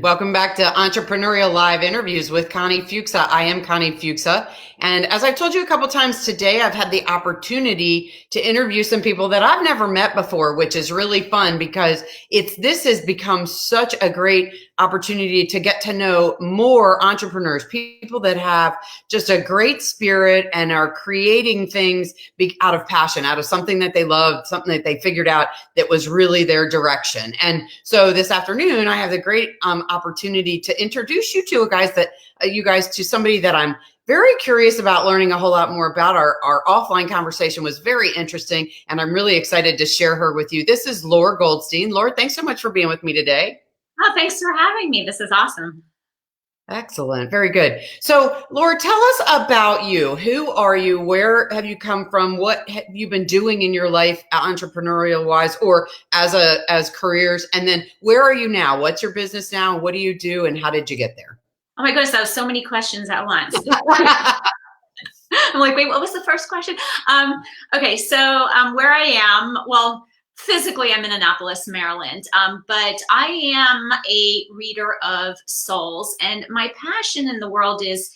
Welcome back to Entrepreneurial Live Interviews with Connie Fuksa. I am Connie Fuksa. And as I've told you a couple times today, I've had the opportunity to interview some people that I've never met before, which is really fun because this has become such a great opportunity to get to know more entrepreneurs, people that have just a great spirit and are creating things out of passion, out of something that they loved, something that they figured out that was really their direction. And so this afternoon, I have the great opportunity to introduce you to somebody that I'm very curious about learning a whole lot more about. Our offline conversation was very interesting, and I'm really excited to share her with you. This is Laura Goldstein. Laura, thanks so much for being with me today. Oh, thanks for having me. This is awesome. Excellent. Very good. So, Laura, tell us about you. Who are you? Where have you come from? What have you been doing in your life, entrepreneurial wise, or as careers? And then where are you now? What's your business now? What do you do? And how did you get there? Oh my goodness, that was so many questions at once. I'm like, wait, what was the first question? Okay, so where I am, well, physically I'm in Annapolis, Maryland, but I am a reader of souls, and my passion in the world is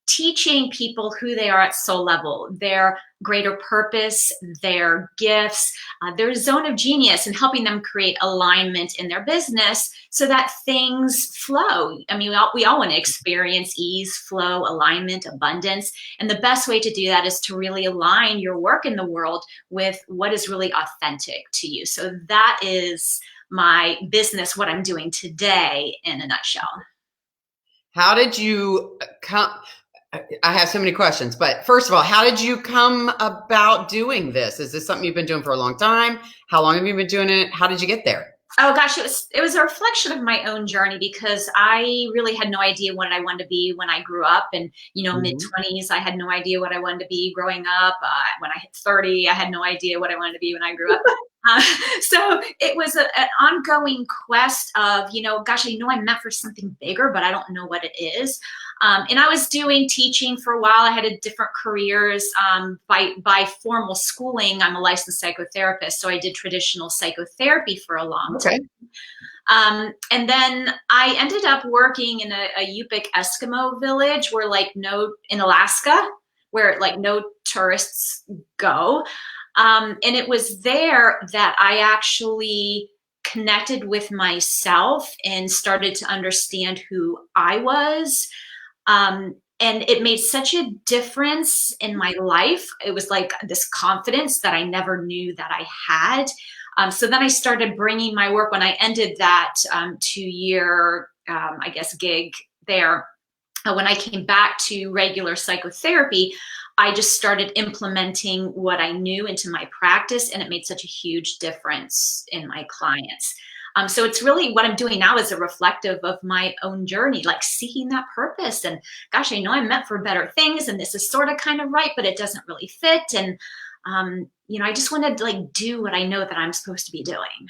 teaching people who they are at soul level, their greater purpose, their gifts, their zone of genius, and helping them create alignment in their business so that things flow. I mean, we all want to experience ease, flow, alignment, abundance. And the best way to do that is to really align your work in the world with what is really authentic to you. So that is my business, what I'm doing today in a nutshell. How did you come? I have so many questions, but first of all, how did you come about doing this? Is this something you've been doing for a long time? How long have you been doing it? How did you get there? Oh gosh, it was a reflection of my own journey because I really had no idea what I wanted to be when I grew up. And, mid-20s, I had no idea what I wanted to be growing up. When I hit 30, I had no idea what I wanted to be when I grew up. So it was an ongoing quest of, gosh, I know I'm meant for something bigger, but I don't know what it is. And I was doing teaching for a while. I had different careers. By formal schooling, I'm a licensed psychotherapist. So I did traditional psychotherapy for a long time. And then I ended up working in a Yupik Eskimo village in Alaska, where no tourists go. And it was there that I actually connected with myself and started to understand who I was. And it made such a difference in my life. It was like this confidence that I never knew that I had. So then I started bringing my work when I ended that 2-year, gig there. When I came back to regular psychotherapy, I just started implementing what I knew into my practice, and it made such a huge difference in my clients. So it's really what I'm doing now is a reflective of my own journey, like seeking that purpose. And gosh, I know I'm meant for better things, and this is sort of kind of right, but it doesn't really fit. And, I just want to do what I know that I'm supposed to be doing.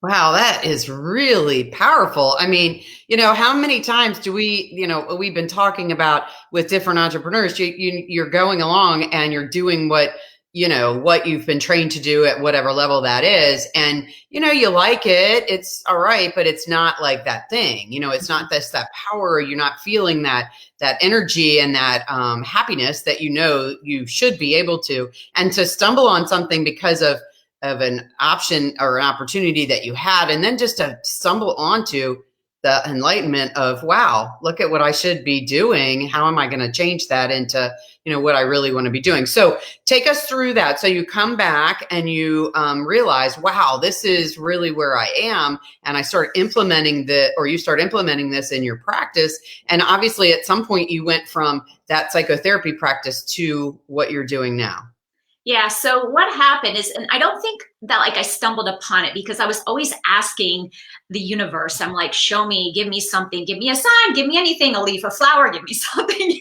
Wow, that is really powerful. I mean, how many times do we've been talking about with different entrepreneurs, you're going along and you're doing what you've been trained to do at whatever level that is. And, you like it, it's all right, but it's not like that thing, it's not that power. You're not feeling that energy and that happiness that, you should be able to, and to stumble on something because of an option or an opportunity that you had, and then just to stumble onto the enlightenment of, wow, look at what I should be doing. How am I going to change that into, what I really want to be doing? So take us through that. So you come back and you realize, wow, this is really where I am. And I start implementing you start implementing this in your practice. And obviously at some point you went from that psychotherapy practice to what you're doing now. Yeah. So what happened is, and I don't think that I stumbled upon it because I was always asking the universe. I'm like, show me, give me something, give me a sign, give me anything, a leaf, a flower, give me something,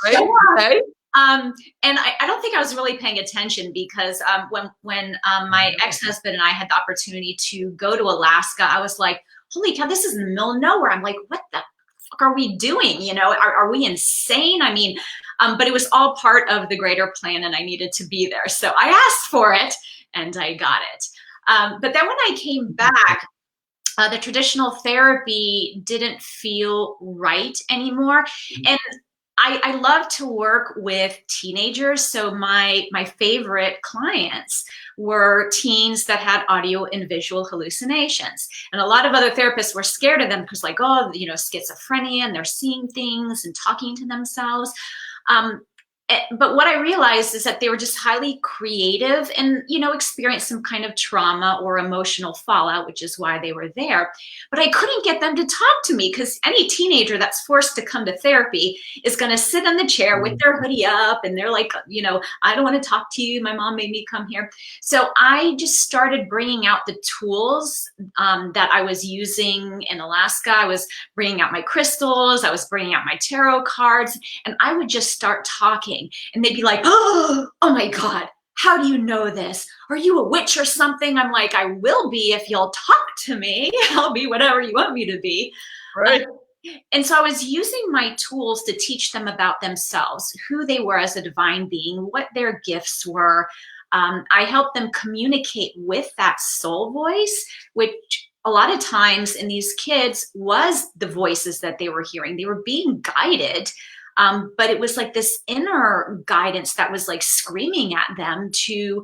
Right. Okay. And I don't think I was really paying attention because when my ex-husband and I had the opportunity to go to Alaska, I was like, holy cow, this is in the middle of nowhere. I'm like, what the fuck are we doing? Are we insane? I mean, but it was all part of the greater plan and I needed to be there. So I asked for it and I got it. But then when I came back, The traditional therapy didn't feel right anymore. And I love to work with teenagers. So my favorite clients were teens that had audio and visual hallucinations. And a lot of other therapists were scared of them because like, oh, schizophrenia and they're seeing things and talking to themselves. Um, but what I realized is that they were just highly creative and, experienced some kind of trauma or emotional fallout, which is why they were there. But I couldn't get them to talk to me because any teenager that's forced to come to therapy is going to sit in the chair with their hoodie up and they're like, I don't want to talk to you. My mom made me come here. So I just started bringing out the tools that I was using in Alaska. I was bringing out my crystals. I was bringing out my tarot cards, and I would just start talking. And they'd be like, oh my God, how do you know this? Are you a witch or something? I'm like, I will be if you'll talk to me. I'll be whatever you want me to be. Right. And so I was using my tools to teach them about themselves, who they were as a divine being, what their gifts were. I helped them communicate with that soul voice, which a lot of times in these kids was the voices that they were hearing. They were being guided. But it was like this inner guidance that was like screaming at them to,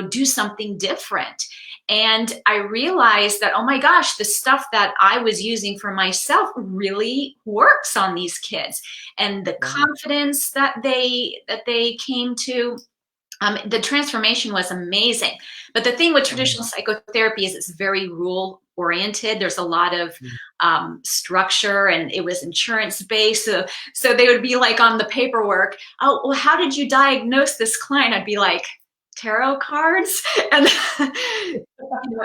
do something different. And I realized that, oh my gosh, the stuff that I was using for myself really works on these kids. And the confidence that they came to, the transformation was amazing. But the thing with traditional psychotherapy is it's very rule oriented. There's a lot of structure, and it was insurance based. So they would be like on the paperwork, oh, well, how did you diagnose this client? I'd be like, tarot cards. And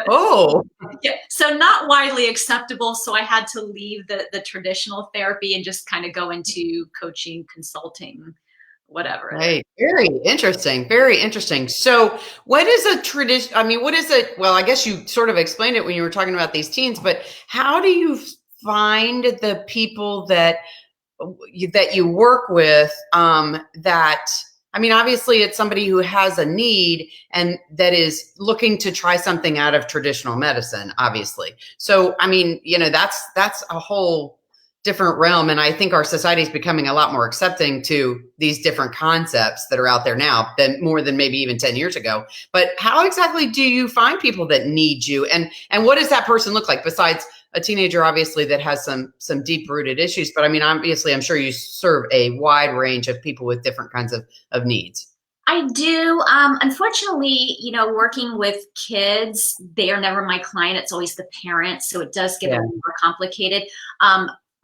Oh, yeah, so not widely acceptable. So I had to leave the traditional therapy and just kind of go into coaching, consulting, whatever it is. right. Very interesting. Very interesting. So, what is a tradition? I mean, what is it? Well, I guess you sort of explained it when you were talking about these teens, but how do you find the people that you work with that, I mean, obviously it's somebody who has a need and that is looking to try something out of traditional medicine, obviously. So, I mean, that's a whole different realm. And I think our society is becoming a lot more accepting to these different concepts that are out there now than more than maybe even 10 years ago. But how exactly do you find people that need you? And what does that person look like besides a teenager, obviously, that has some deep rooted issues? But I mean, obviously, I'm sure you serve a wide range of people with different kinds of needs. I do. Unfortunately, working with kids, they are never my client. It's always the parents. So it does get a little more complicated.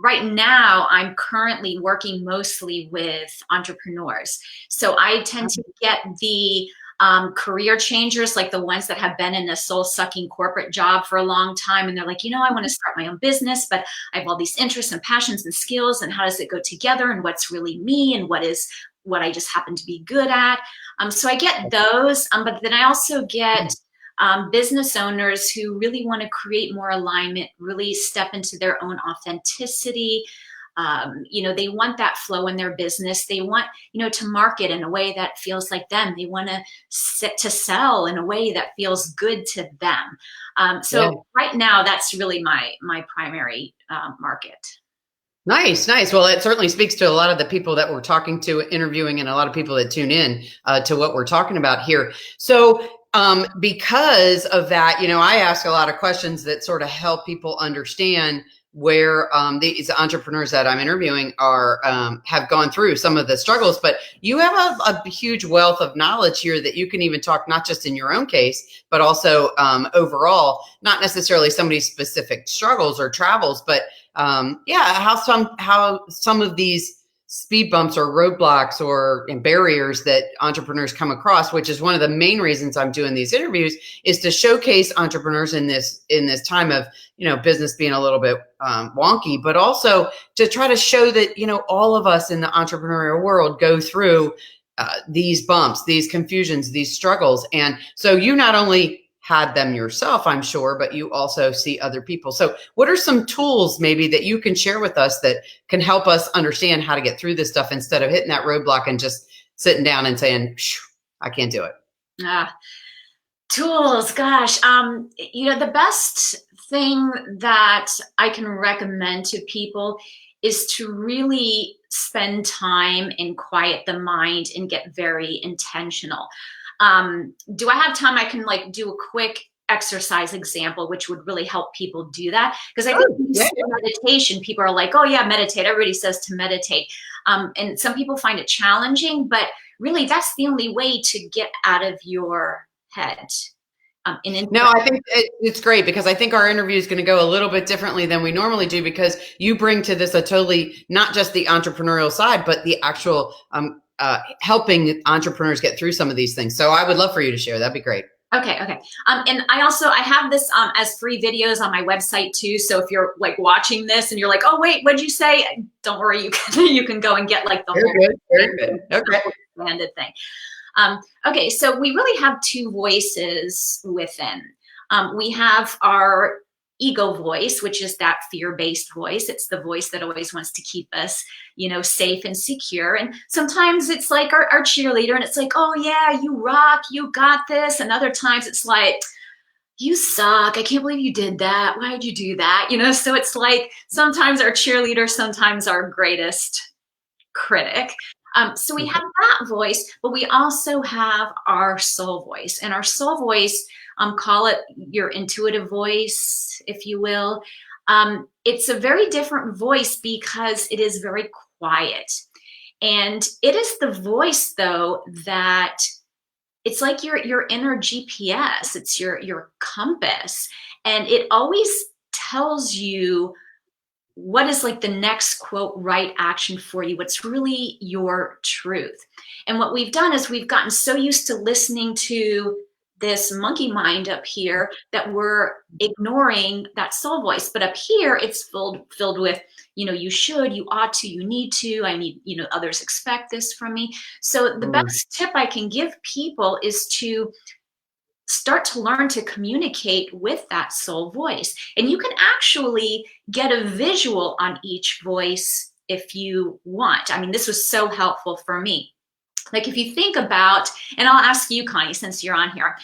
Right now, I'm currently working mostly with entrepreneurs. So I tend to get the career changers, like the ones that have been in a soul-sucking corporate job for a long time. And they're like, I want to start my own business, but I have all these interests and passions and skills. And how does it go together? And what's really me? And what I just happen to be good at? So I get those. But then I also get business owners who really want to create more alignment, really step into their own authenticity. They want that flow in their business. They want, to market in a way that feels like them. They want to sell in a way that feels good to them. So right now, that's really my primary market. Nice, nice. Well, it certainly speaks to a lot of the people that we're talking to, interviewing, and a lot of people that tune in to what we're talking about here. So because of that, I ask a lot of questions that sort of help people understand where these entrepreneurs that I'm interviewing are have gone through some of the struggles. But you have a huge wealth of knowledge here that you can even talk not just in your own case, but also overall, not necessarily somebody's specific struggles or travels, but how some of these speed bumps or roadblocks or barriers that entrepreneurs come across, which is one of the main reasons I'm doing these interviews, is to showcase entrepreneurs in this time of business being a little bit wonky, but also to try to show that all of us in the entrepreneurial world go through these bumps, these confusions, these struggles. And so you not only had them yourself, I'm sure, but you also see other people. So what are some tools maybe that you can share with us that can help us understand how to get through this stuff instead of hitting that roadblock and just sitting down and saying, I can't do it? Tools, gosh. The best thing that I can recommend to people is to really spend time and quiet the mind and get very intentional. Do I have time? I can like do a quick exercise example, which would really help people do that. Because I think Oh, when you yeah. say meditation, people are like, oh yeah, meditate. Everybody says to meditate. And some people find it challenging, but really that's the only way to get out of your head. No, I think it's great because I think our interview is going to go a little bit differently than we normally do because you bring to this a totally, not just the entrepreneurial side, but the actual helping entrepreneurs get through some of these things. So I would love for you to share. That'd be great. Okay. And I have this as free videos on my website too. So if you're like watching this and you're like, oh wait, what'd you say? Don't worry, you can go and get like the Very whole good. Very good. Okay. expanded thing. Okay, so we really have two voices within. We have our ego voice, which is that fear-based voice. It's the voice that always wants to keep us, safe and secure. And sometimes it's like our cheerleader, and it's like, oh yeah, you rock, you got this. And other times it's like, you suck. I can't believe you did that. Why did you do that? So it's like sometimes our cheerleader, sometimes our greatest critic. So we have that voice, but we also have our soul voice. And our soul voice, call it your intuitive voice, if you will. It's a very different voice because it is very quiet. And it is the voice, though, that it's like your inner GPS. It's your compass. And it always tells you what is like the next quote right action for you, what's really your truth. And what we've done is we've gotten so used to listening to this monkey mind up here that we're ignoring that soul voice. But up here it's filled with, you should, you ought to, you need to, I need, others expect this from me. So the best tip I can give people is to start to learn to communicate with that soul voice. And you can actually get a visual on each voice if you want. I mean, this was so helpful for me. Like if you think about, and I'll ask you, Connie, since you're on here.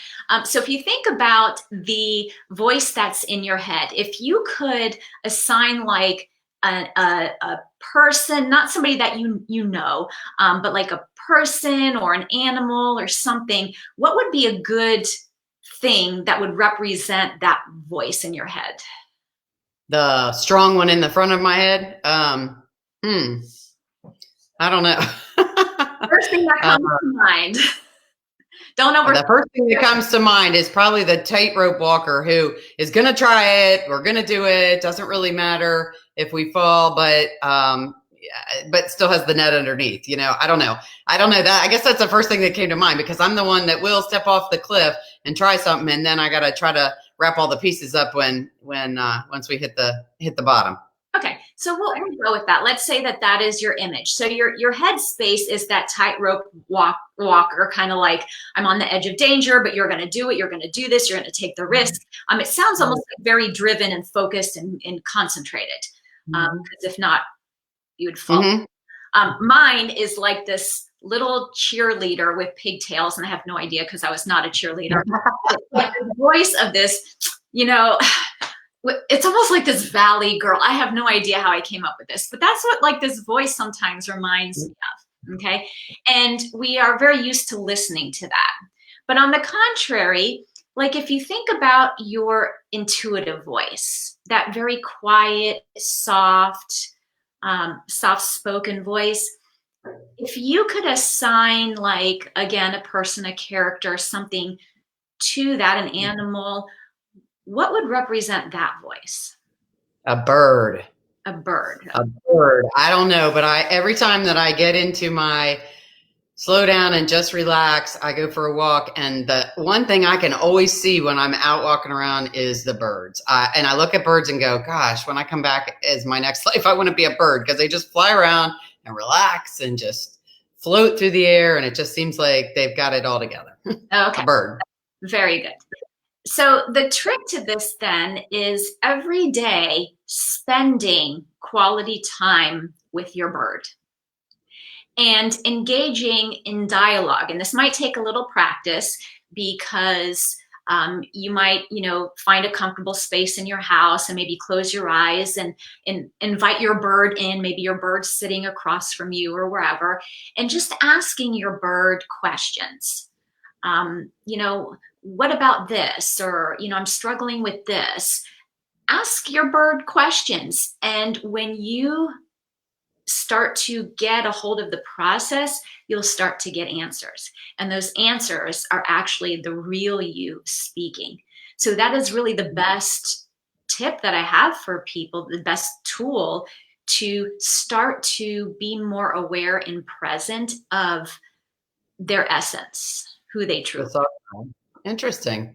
So if you think about the voice that's in your head, if you could assign like a person, not somebody that you know, but like a person or an animal or something, what would be a good thing that would represent that voice in your head? The strong one in the front of my head. I don't know. First thing that comes to mind. Don't overthink. The first thing that comes to mind is probably the tightrope walker who is going to try it. We're going to do it. Doesn't really matter if we fall, but still has the net underneath. I don't know. That. I guess that's the first thing that came to mind because I'm the one that will step off the cliff and try something, and then I got to try to wrap all the pieces up when once we hit the bottom. Okay, so we'll go with that. Let's say that is your image. So your head space is that tightrope walker, kind of like I'm on the edge of danger, but you're going to do it. You're going to do this. You're going to take the risk. It sounds almost like very driven and focused and concentrated. Because if not, you would fall. Mine is like this little cheerleader with pigtails, and I have no idea because I was not a cheerleader. Like the voice of this, it's almost like this valley girl. I have no idea how I came up with this, but that's what like this voice sometimes reminds me of. Okay. And we are very used to listening to that. But on the contrary, like if you think about your intuitive voice, that very quiet, soft-spoken voice, if you could assign like, again, a person, a character, something to that, an animal, what would represent that voice? A bird. A bird. A bird. I don't know, but every time that I get into my slow down and just relax, I go for a walk. And the one thing I can always see when I'm out walking around is the birds. And I look at birds and go, gosh, when I come back as my next life, I want to be a bird because they just fly around and relax and just float through the air. And it just seems like they've got it all together. Okay. A bird. Very good. So the trick to this then is every day spending quality time with your bird and engaging in dialogue. And this might take a little practice because You might, find a comfortable space in your house and maybe close your eyes and invite your bird in. Maybe your bird's sitting across from you or wherever, and just asking your bird questions. What about this? Or, I'm struggling with this. Ask your bird questions. And when you start to get a hold of the process, you'll start to get answers. And those answers are actually the real you speaking. So that is really the best tip that I have for people, the best tool to start to be more aware and present of their essence, who they truly are. Awesome. Interesting.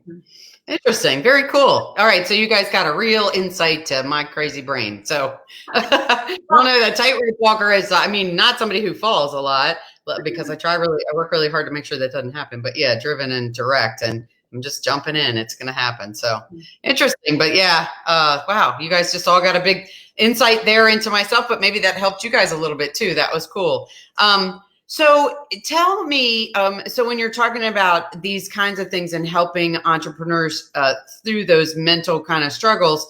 Interesting. Very cool. All right. So you guys got a real insight to my crazy brain. So I don't know, the tightrope walker is, not somebody who falls a lot, because I work really hard to make sure that doesn't happen. But yeah, driven and direct, and I'm just jumping in. It's going to happen. So interesting. But yeah, wow. You guys just all got a big insight there into myself, but maybe that helped you guys a little bit too. That was cool. So tell me, so when you're talking about these kinds of things and helping entrepreneurs through those mental kind of struggles,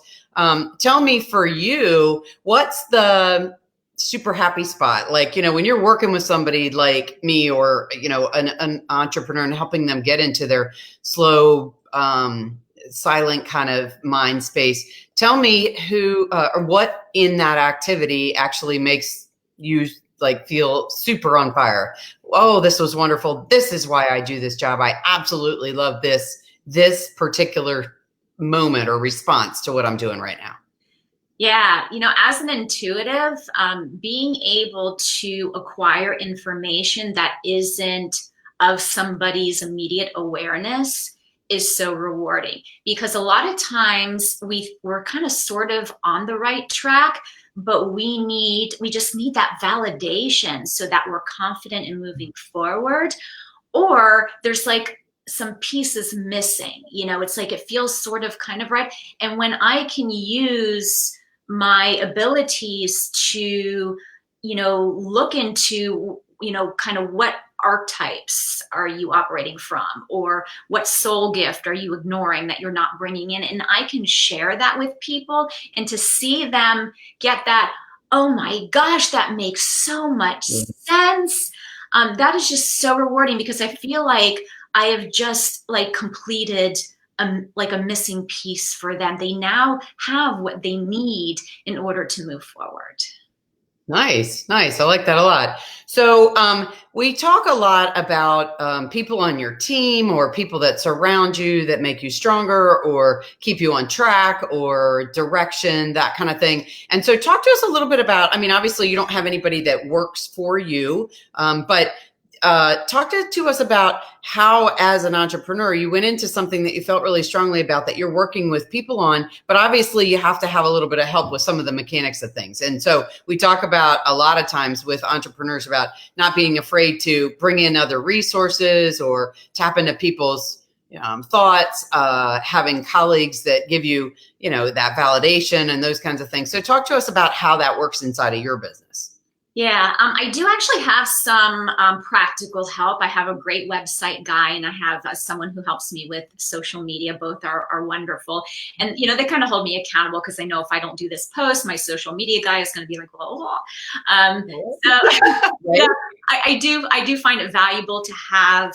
tell me, for you, what's the super happy spot? Like, when you're working with somebody like me, or, an entrepreneur, and helping them get into their slow, silent kind of mind space, tell me who or what in that activity actually makes you feel super on fire. Oh, this was wonderful. This is why I do this job. I absolutely love this particular moment or response to what I'm doing right now. Yeah. As an intuitive, being able to acquire information that isn't of somebody's immediate awareness is so rewarding, because a lot of times we're kind of sort of on the right track, but we just need that validation so that we're confident in moving forward. Or there's some pieces missing, it's it feels sort of kind of right. And when I can use my abilities to, look into, kind of what archetypes are you operating from, or what soul gift are you ignoring that you're not bringing in, and I can share that with people, and to see them get that, oh my gosh, that makes so much sense, that is just so rewarding, because I feel like I have just completed a missing piece for them. They now have what they need in order to move forward. Nice. I like that a lot. So we talk a lot about people on your team, or people that surround you that make you stronger or keep you on track, or direction, that kind of thing. And so talk to us a little bit about, obviously you don't have anybody that works for you, but talk to us about how, as an entrepreneur, you went into something that you felt really strongly about, that you're working with people on, but obviously you have to have a little bit of help with some of the mechanics of things. And so we talk about a lot of times with entrepreneurs about not being afraid to bring in other resources or tap into people's thoughts, having colleagues that give you, that validation and those kinds of things. So talk to us about how that works inside of your business. Yeah, I do actually have some practical help. I have a great website guy, and I have someone who helps me with social media. Both are wonderful. And, they kind of hold me accountable, because I know if I don't do this post, my social media guy is going to be like, oh. So I do find it valuable to have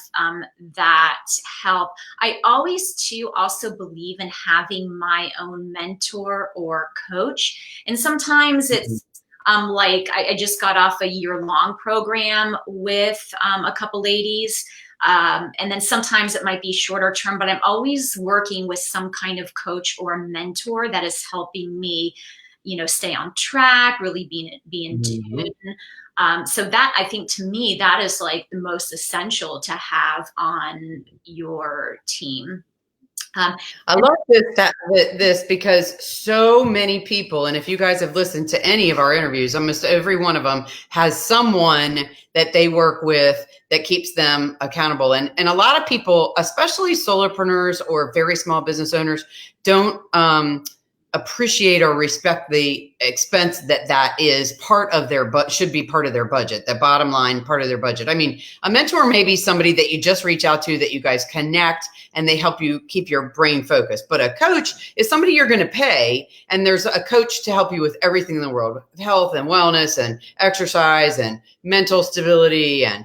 that help. I always, too, also believe in having my own mentor or coach. And sometimes it's, I just got off a year-long program with a couple ladies. And then sometimes it might be shorter term, but I'm always working with some kind of coach or mentor that is helping me, stay on track, really be in tune. So that, I think, to me, that is the most essential to have on your team. I love this because so many people, and if you guys have listened to any of our interviews, almost every one of them has someone that they work with that keeps them accountable. And a lot of people, especially solopreneurs or very small business owners, don't appreciate or respect the expense that is part of their should be part of their budget, the bottom line part of their budget. I mean, a mentor may be somebody that you just reach out to, that you guys connect and they help you keep your brain focused. But a coach is somebody you're going to pay, and there's a coach to help you with everything in the world, with health and wellness and exercise and mental stability and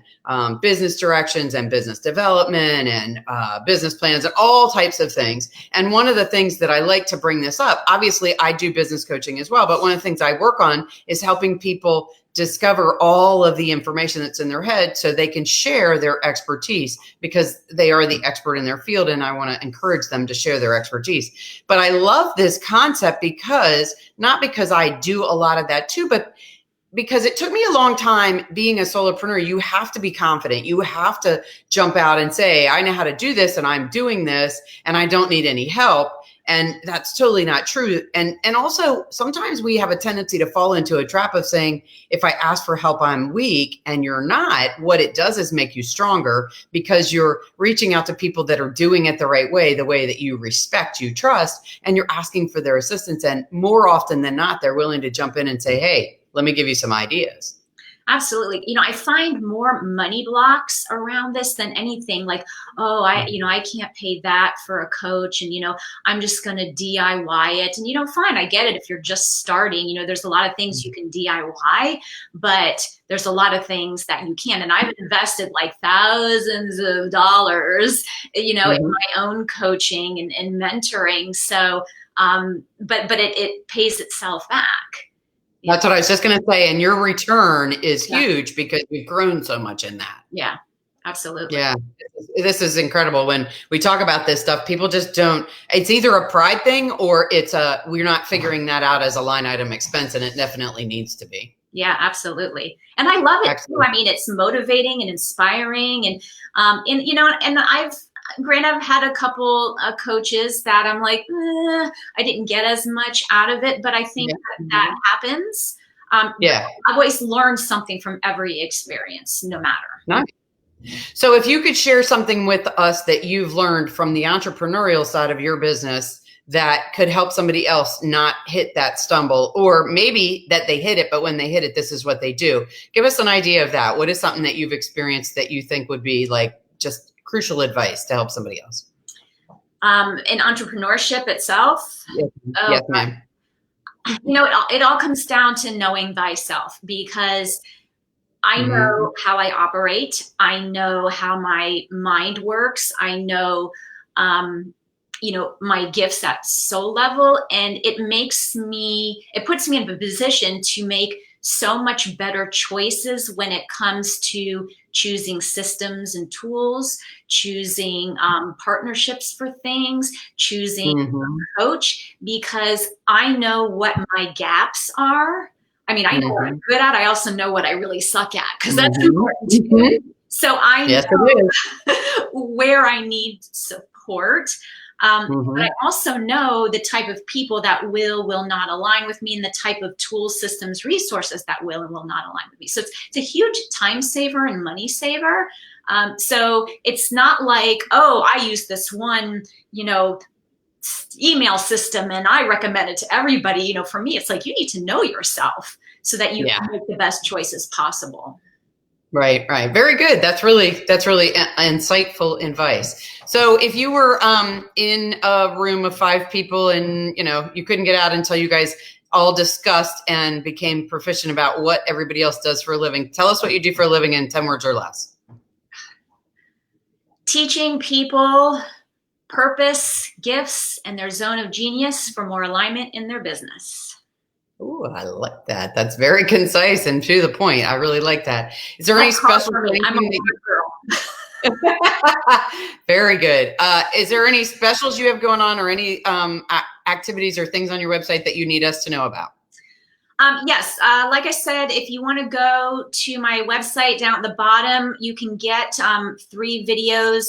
business directions and business development and business plans and all types of things. And one of the things that I like to bring this up, obviously I do business coaching as well, but one of the things I work on is helping people discover all of the information that's in their head so they can share their expertise, because they are the expert in their field. And I want to encourage them to share their expertise. But I love this concept because, not because I do a lot of that too, but because it took me a long time being a solopreneur. You have to be confident. You have to jump out and say, I know how to do this and I'm doing this and I don't need any help. And that's totally not true. And also sometimes we have a tendency to fall into a trap of saying, if I ask for help, I'm weak. And you're not. What it does is make you stronger, because you're reaching out to people that are doing it the right way, the way that you respect, you trust, and you're asking for their assistance. And more often than not, they're willing to jump in and say, hey, let me give you some ideas. Absolutely. I find more money blocks around this than anything, like, oh, I can't pay that for a coach, and, I'm just going to DIY it. And, fine, I get it. If you're just starting, there's a lot of things you can DIY, but there's a lot of things that you can. And I've invested like thousands of dollars, in my own coaching and mentoring. So, but it pays itself back. That's what I was just going to say. And your return is huge because you've grown so much in that. Yeah, absolutely. Yeah. This is incredible. When we talk about this stuff, people just don't, it's either a pride thing or we're not figuring that out as a line item expense. And it definitely needs to be. Yeah, absolutely. And I love it too. I mean, it's motivating and inspiring, and I've had a couple of coaches that I'm like, I didn't get as much out of it, but I think that happens. I've always learned something from every experience, no matter. Nice. So if you could share something with us that you've learned from the entrepreneurial side of your business that could help somebody else not hit that stumble, or maybe that they hit it, but when they hit it, this is what they do. Give us an idea of that. What is something that you've experienced that you think would be like just crucial advice to help somebody else? In entrepreneurship itself? Yes, ma'am. It all comes down to knowing thyself, because I know how I operate. I know how my mind works. I know, my gifts at soul level, and it puts me in a position to make so much better choices when it comes to choosing systems and tools, choosing partnerships for things, choosing a coach, because I know what my gaps are. I mean, I know what I'm good at. I also know what I really suck at, because that's important too. So I know where I need support. But I also know the type of people that will not align with me, and the type of tools, systems, resources that will and will not align with me. So it's a huge time saver and money saver. So it's not like, oh, I use this one, email system and I recommend it to everybody. For me, it's like, you need to know yourself so that you can make the best choices possible. Right. Very good. That's really insightful advice. So if you were in a room of 5 people and, you couldn't get out until you guys all discussed and became proficient about what everybody else does for a living, tell us what you do for a living in 10 words or less. Teaching people purpose, gifts, and their zone of genius for more alignment in their business. Oh, I like that. That's very concise and to the point. I really like that. Is there any special? I'm a girl. Very good. Is there any specials you have going on, or any activities or things on your website that you need us to know about? Yes. Like I said, if you want to go to my website, down at the bottom, you can get 3 videos,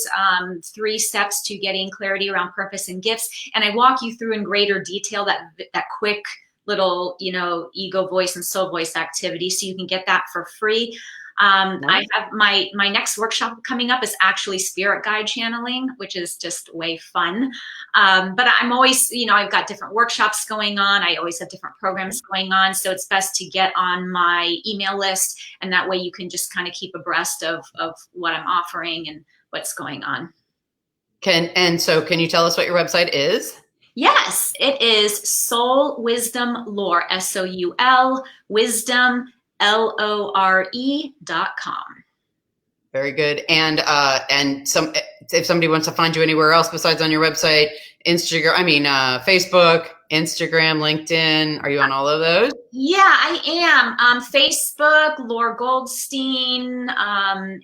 3 steps to getting clarity around purpose and gifts. And I walk you through in greater detail that quick little, ego voice and soul voice activity. So you can get that for free. I Nice. have my next workshop coming up is actually spirit guide channeling, which is just way fun. But I'm always, I've got different workshops going on. I always have different programs going on. So it's best to get on my email list. And that way you can just kind of keep abreast of what I'm offering and what's going on. So can you tell us what your website is? Yes, it is Soul Wisdom Lore, SOUL Wisdom LORE.com. Very good. And if somebody wants to find you anywhere else besides on your website, Facebook, Instagram, LinkedIn, are you on all of those? Yeah, I am. Facebook, Lore Goldstein,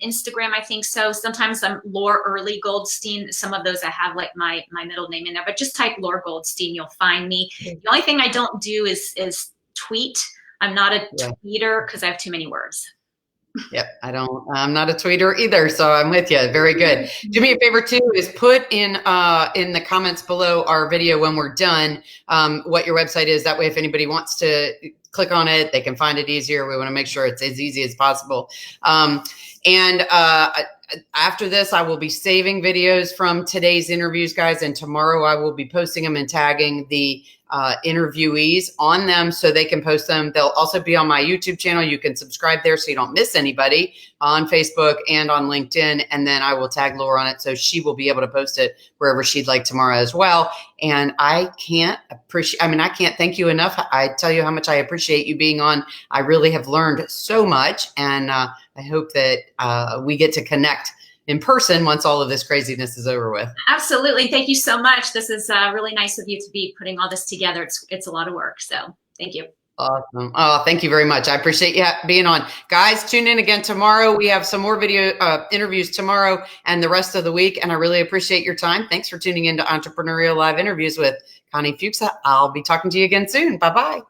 Instagram, I think so. Sometimes I'm Lore Early Goldstein. Some of those I have like my middle name in there, but just type Lore Goldstein, you'll find me. The only thing I don't do is tweet. I'm not a tweeter because I have too many words. Yep. I'm not a tweeter either. So I'm with you. Very good. Do me a favor too, is put in the comments below our video when we're done, what your website is. That way, if anybody wants to click on it, they can find it easier. We want to make sure it's as easy as possible. After this, I will be saving videos from today's interviews, guys. And tomorrow I will be posting them and tagging the interviewees on them so they can post them. They'll also be on my YouTube channel. You can subscribe there so you don't miss anybody, on Facebook and on LinkedIn. And then I will tag Laura on it so she will be able to post it wherever she'd like tomorrow as well. And I can't thank you enough. I tell you how much I appreciate you being on. I really have learned so much. And I hope that we get to connect in person once all of this craziness is over with. Absolutely. Thank you so much. This is really nice of you to be putting all this together. It's a lot of work. So thank you. Awesome. Oh, thank you very much. I appreciate you being on. Guys, tune in again tomorrow. We have some more video interviews tomorrow and the rest of the week. And I really appreciate your time. Thanks for tuning in to Entrepreneurial Live Interviews with Connie Fuksa. I'll be talking to you again soon. Bye-bye.